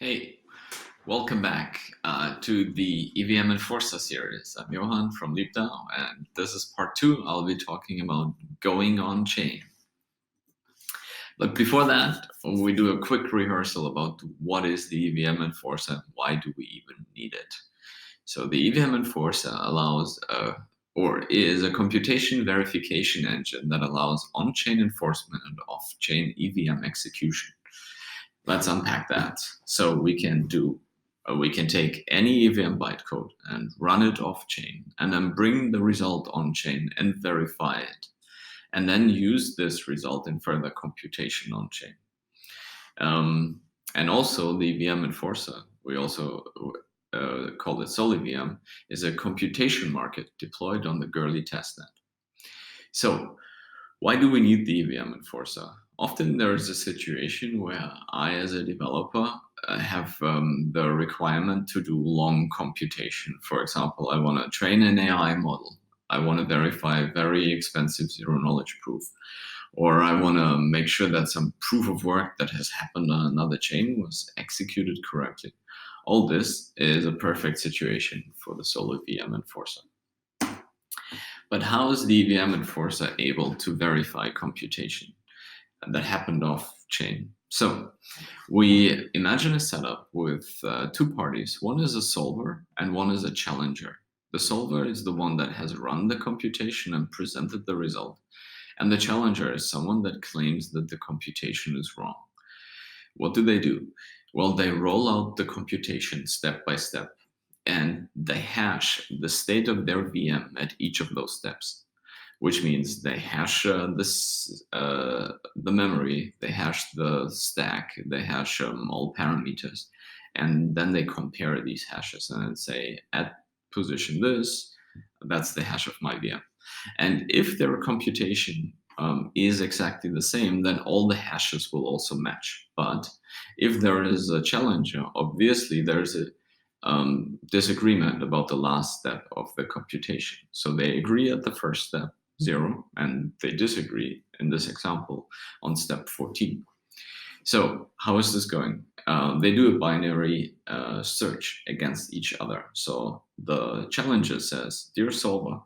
Hey, welcome back to the EVM Enforcer series. I'm Johann from LeapDAO, and this is part 2. I'll be talking about going on chain. But before that, we do a quick rehearsal about what is the EVM Enforcer, why do we even need it. So the EVM Enforcer allows or is a computation verification engine that allows on-chain enforcement and off-chain EVM execution. Let's unpack that. So we can take any EVM bytecode and run it off-chain, and then bring the result on-chain and verify it, and then use this result in further computation on-chain. And also the EVM Enforcer, we also call it SolEVM, is a computation market deployed on the Goerli Testnet. So why do we need the EVM Enforcer? Often there is a situation where I, as a developer, have the requirement to do long computation. For example, I want to train an AI model. I want to verify a very expensive zero-knowledge proof. Or I want to make sure that some proof of work that has happened on another chain was executed correctly. All this is a perfect situation for the SolEVM Enforcer. But how is the EVM Enforcer able to verify computation that happened off-chain? So we imagine a setup with two parties. One is a solver and one is a challenger. The solver is the one that has run the computation and presented the result. And the challenger is someone that claims that the computation is wrong. What do? Well, they roll out the computation step by step, and they hash the state of their VM at each of those steps, which means they hash the memory, they hash the stack, they hash all parameters, and then they compare these hashes and say, at position this, that's the hash of my VM. And if their computation is exactly the same, then all the hashes will also match. But if there is a challenger, obviously there's a disagreement about the last step of the computation. So they agree at the first step, 0, and they disagree in this example on step 14. So how is this going? They do a binary search against each other. So the challenger says, dear solver,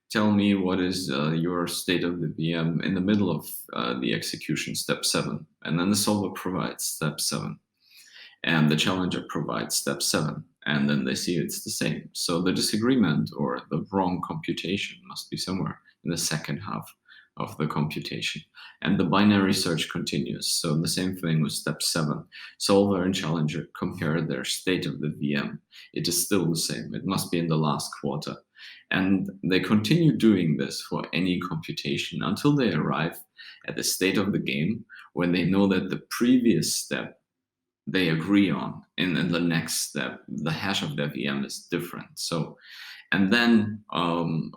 tell me what is your state of the VM in the middle of the execution, step 7. And then the solver provides step 7. And the challenger provides step 7. And then they see it's the same. So the disagreement or the wrong computation must be somewhere in the second half of the computation. And the binary search continues. So the same thing with step 7. Solver and challenger compare their state of the VM. It is still the same. It must be in the last quarter. And they continue doing this for any computation until they arrive at the state of the game when they know that the previous step they agree on, in the next step, the hash of their VM is different. So, and then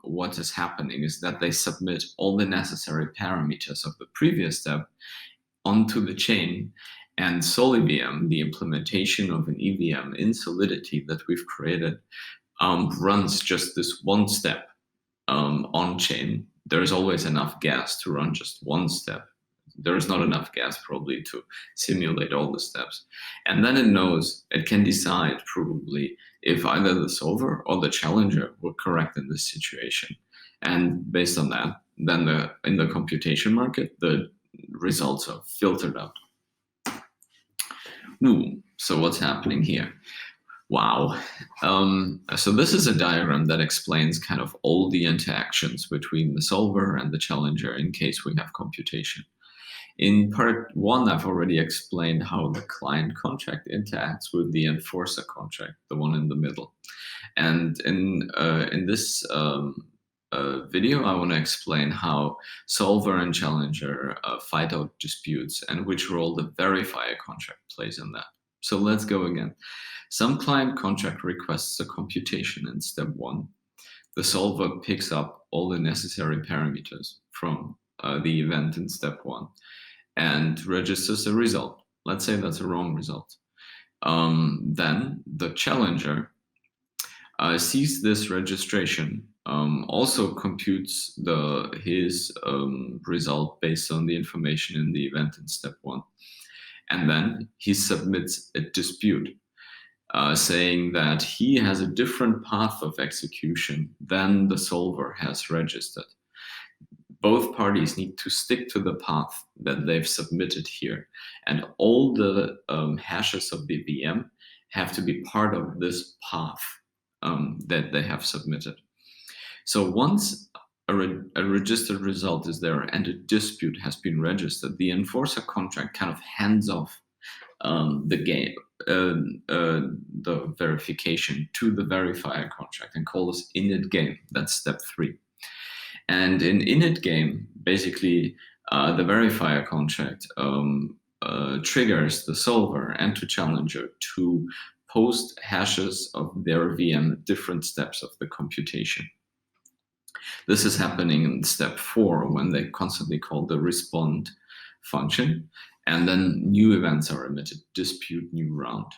what is happening is that they submit all the necessary parameters of the previous step onto the chain, and SolEVM, the implementation of an EVM in Solidity that we've created, runs just this one step on-chain. There's always enough gas to run just one step. There is not enough gas probably to simulate all the steps. And then it knows, it can decide probably if either the solver or the challenger were correct in this situation. And based on that, then in the computation market, the results are filtered out. So what's happening here? Wow. So this is a diagram that explains kind of all the interactions between the solver and the challenger in case we have computation. In part 1, I've already explained how the client contract interacts with the enforcer contract, the one in the middle. And in this video, I want to explain how solver and challenger fight out disputes and which role the verifier contract plays in that. So let's go again. Some client contract requests a computation in step 1. The solver picks up all the necessary parameters from the event in step 1 and registers a result. Let's say that's a wrong result. Then the challenger sees this registration, also computes his result based on the information in the event in step 1. And then he submits a dispute saying that he has a different path of execution than the solver has registered. Both parties need to stick to the path that they've submitted here, and all the hashes of the VM have to be part of this path that they have submitted. So once a registered result is there and a dispute has been registered, the enforcer contract kind of hands off the game, the verification to the verifier contract and calls init game. That's step 3. And in init game, basically, the verifier contract triggers the solver and the challenger to post hashes of their VM at different steps of the computation. This is happening in step 4 when they constantly call the respond function, and then new events are emitted, dispute new round,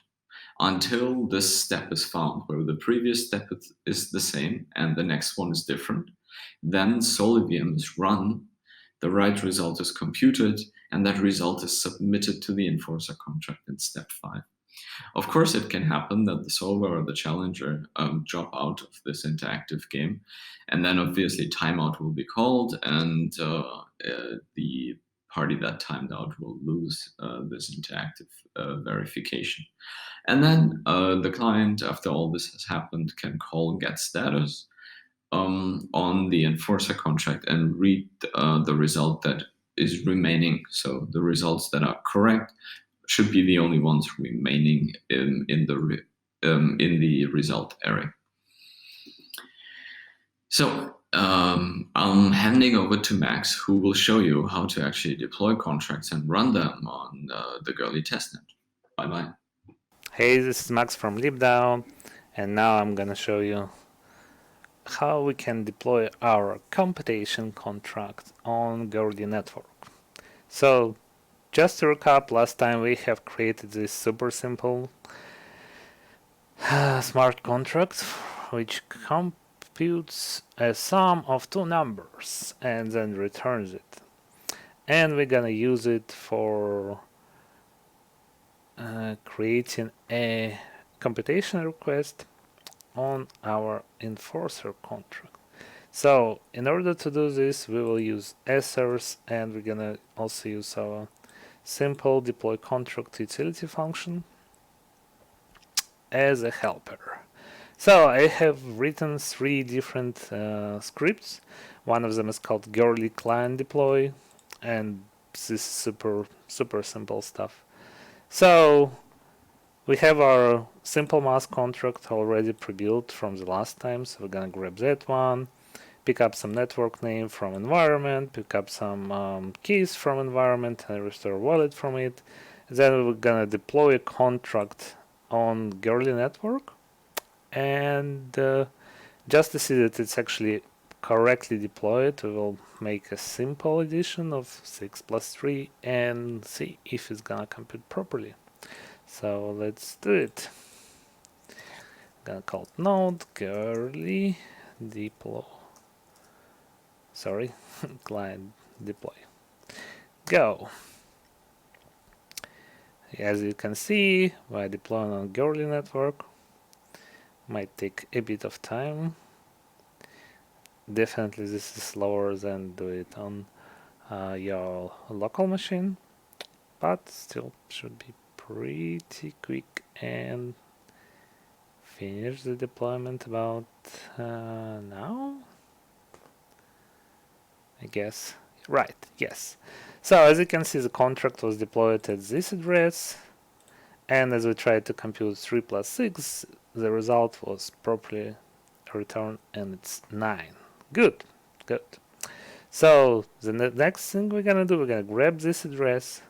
until this step is found where the previous step is the same and the next one is different. Then SolEVM is run, the right result is computed, and that result is submitted to the enforcer contract in step 5. Of course, it can happen that the solver or the challenger drop out of this interactive game, and then obviously timeout will be called, and the party that timed out will lose this interactive verification. And then the client, after all this has happened, can call get status on the enforcer contract and read the result that is remaining. So the results that are correct should be the only ones remaining in the result array. So I'm handing over to Max, who will show you how to actually deploy contracts and run them on the Goerli Testnet. Bye-bye. Hey, this is Max from LibDAO, and now I'm gonna show you how we can deploy our computation contract on Goerli network. So, just to recap, last time we have created this super simple smart contract which computes a sum of two numbers and then returns it. And we're gonna use it for creating a computation request on our enforcer contract. So in order to do this, we will use assers, and we're gonna also use our simple deploy contract utility function as a helper. So I have written 3 different scripts. One of them is called Goerli client deploy, and this is super simple stuff. So we have our simple mass contract already pre-built from the last time, so we're gonna grab that one, pick up some network name from environment, pick up some keys from environment and restore wallet from it. Then we're gonna deploy a contract on Goerli network, and just to see that it's actually correctly deployed, we will make a simple addition of 6 plus 3 and see if it's gonna compute properly. So let's do it. I'm gonna call it node Goerli deploy. Sorry, client deploy. Go. As you can see, by deploying on Goerli network, might take a bit of time. Definitely this is slower than do it on your local machine, but still should be pretty quick and finish the deployment about now, I guess. Right, yes. So as you can see, the contract was deployed at this address, and as we tried to compute 3 plus 6, the result was properly returned, and it's 9. Good, good. So the next thing we're gonna do, we're gonna grab this address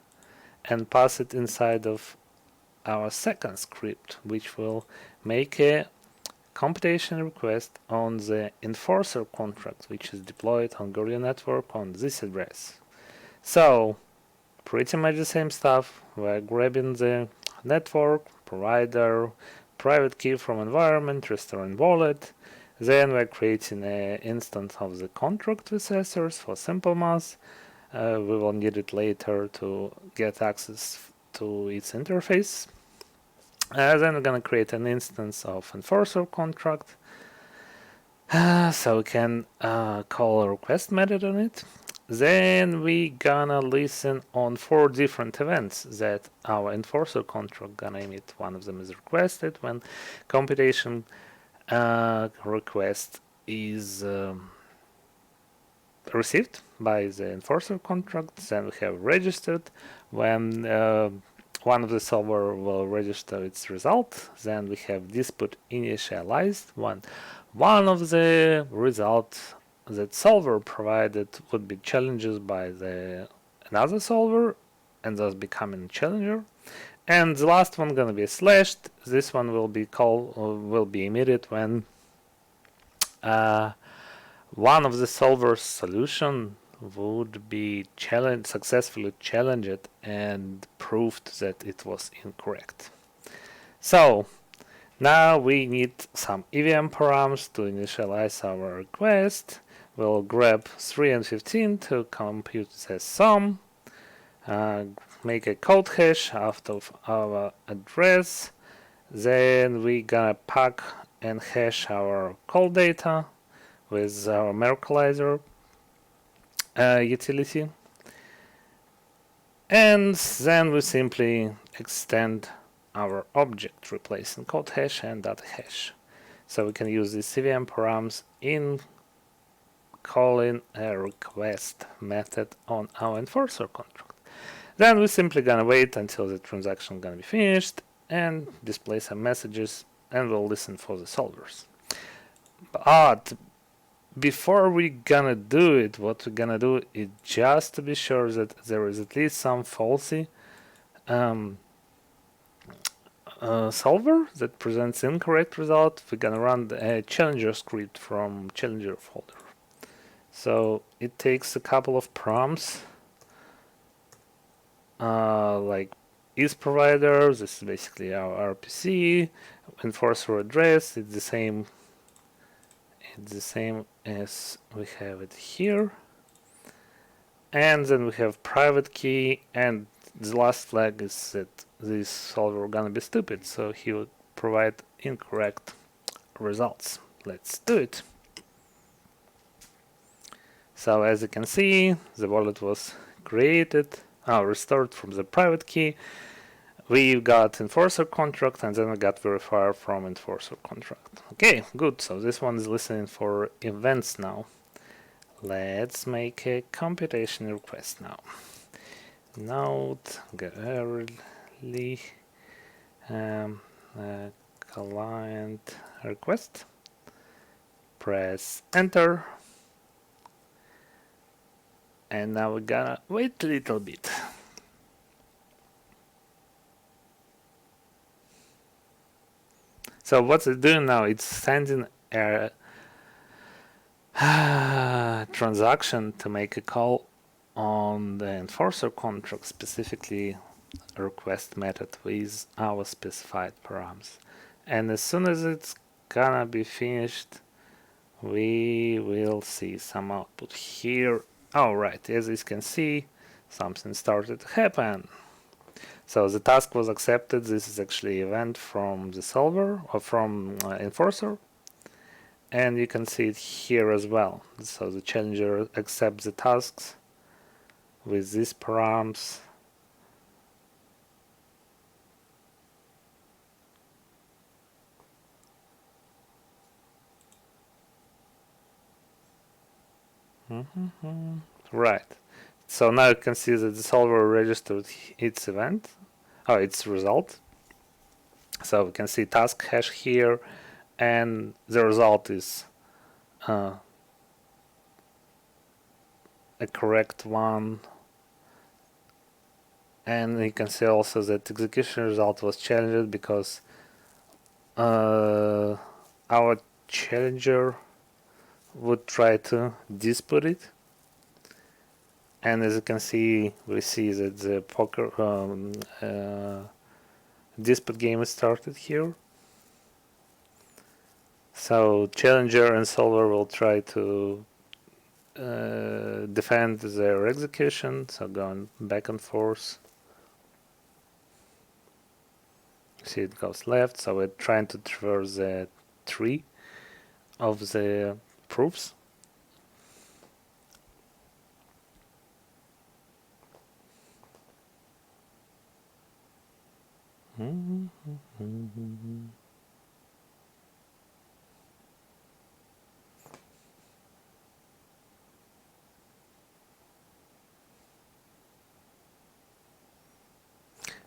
and pass it inside of our second script, which will make a computation request on the enforcer contract, which is deployed on Goerli network on this address. So pretty much the same stuff. We're grabbing the network, provider, private key from environment, restoring wallet. Then we're creating an instance of the contract with assers for simple mass. We will need it later to get access to its interface. Then we're gonna create an instance of enforcer contract. So we can call a request method on it. Then we gonna listen on 4 different events that our enforcer contract gonna emit. One of them is requested when computation request is received by the enforcer contract. Then we have registered when one of the solver will register its result. Then we have dispute initialized when one of the results that solver provided would be challenges by the another solver and thus becoming challenger. And the last one gonna be slashed. This one will be emitted when one of the solver's solution would be successfully challenged and proved that it was incorrect. So now we need some EVM params to initialize our request. We'll grab 3 and 15 to compute the sum, make a code hash out of our address. Then we gonna pack and hash our call data with our Merkleizer utility. And then we simply extend our object, replacing code hash and data hash. So we can use the CVM params in calling a request method on our enforcer contract. Then we're simply gonna wait until the transaction gonna be finished and display some messages, and we'll listen for the solvers. But before we gonna do it, what we're gonna do is just to be sure that there is at least some faulty solver that presents incorrect result. We're gonna run a challenger script from challenger folder. So it takes a couple of prompts, like is provider. This is basically our RPC enforcer address. It's the same as we have it here. And then we have private key, and the last flag is that this solver gonna be stupid, so he would provide incorrect results. Let's do it. So as you can see, the wallet was created, restored from the private key. We got enforcer contract, and then we got verifier from enforcer contract. Okay, good. So this one is listening for events now. Let's make a computation request now. Node Goerli client request. Press enter. And now we're gonna wait a little bit. So what's it doing now? It's sending a transaction to make a call on the enforcer contract, specifically a request method with our specified params. And as soon as it's gonna be finished, we will see some output here. Alright, as you can see, something started to happen. So the task was accepted. This is actually an event from the solver or from enforcer. And you can see it here as well. So the challenger accepts the tasks with these params. Right. So now you can see that the solver registered its event, its result. So we can see task hash here, and the result is a correct one. And you can see also that execution result was challenged because our challenger would try to dispute it. And as you can see, we see that the poker dispute game started here. So challenger and solver will try to defend their execution, so going back and forth. See, it goes left, so we're trying to traverse the tree of the proofs.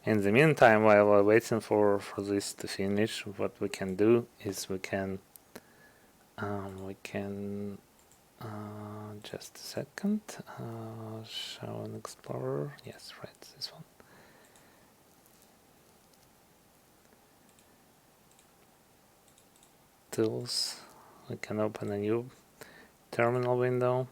In the meantime, while we're waiting for this to finish, what we can do is we can just a second, show an explorer. Yes, right, this one. Tools. We can open a new terminal window.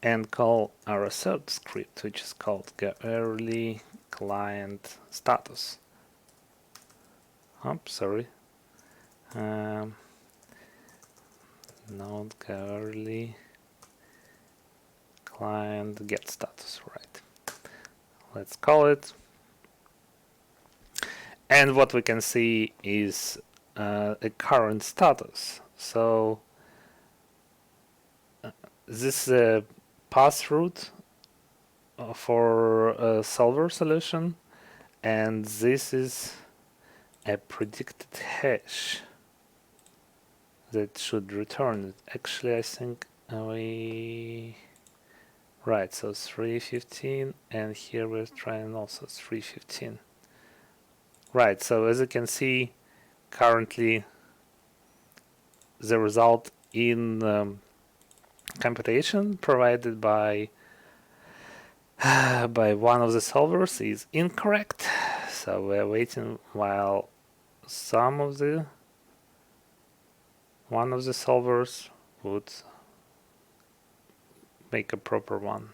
And call our third script, which is called Goerli client status. Oops, sorry. Not Goerli client get status, right? Let's call it. And what we can see is a current status. So this is a pass route for a solver solution, and this is a predicted hash that should return it. Actually, I think we... Right, so 315, and here we're trying also 315. Right, so as you can see, currently the result in computation provided by one of the solvers is incorrect. So we're waiting while one of the solvers would make a proper one.